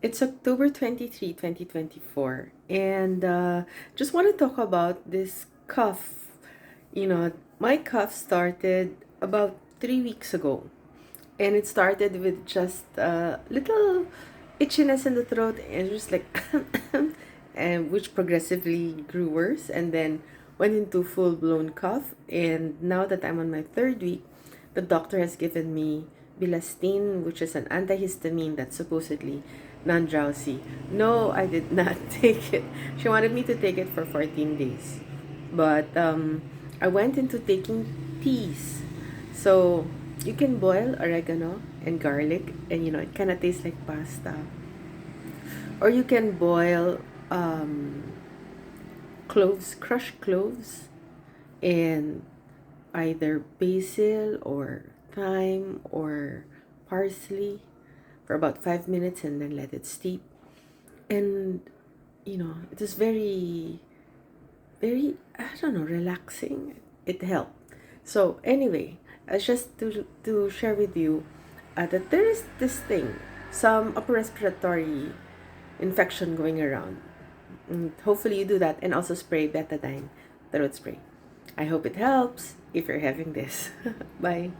It's October 23, 2024, and just want to talk about this cough. My cough started about 3 weeks ago, and it started with just a little itchiness in the throat, and just like, and which progressively grew worse, and then went into full blown cough. And now that I'm on my third week, the doctor has given me bilastine, which is an antihistamine that's supposedly non-drowsy. No, I did not take it. She wanted me to take it for 14 days. But I went into taking teas. So you can boil oregano and garlic, and it kind of tastes like pasta. Or you can boil cloves, crushed cloves, and either basil or thyme or parsley for about 5 minutes, and then let it steep. And it is very, very, I don't know, relaxing. It helped. So anyway, just to share with you that there is this thing, some upper respiratory infection going around. And hopefully you do that, and also spray betadine throat spray. I hope it helps if you're having this. Bye.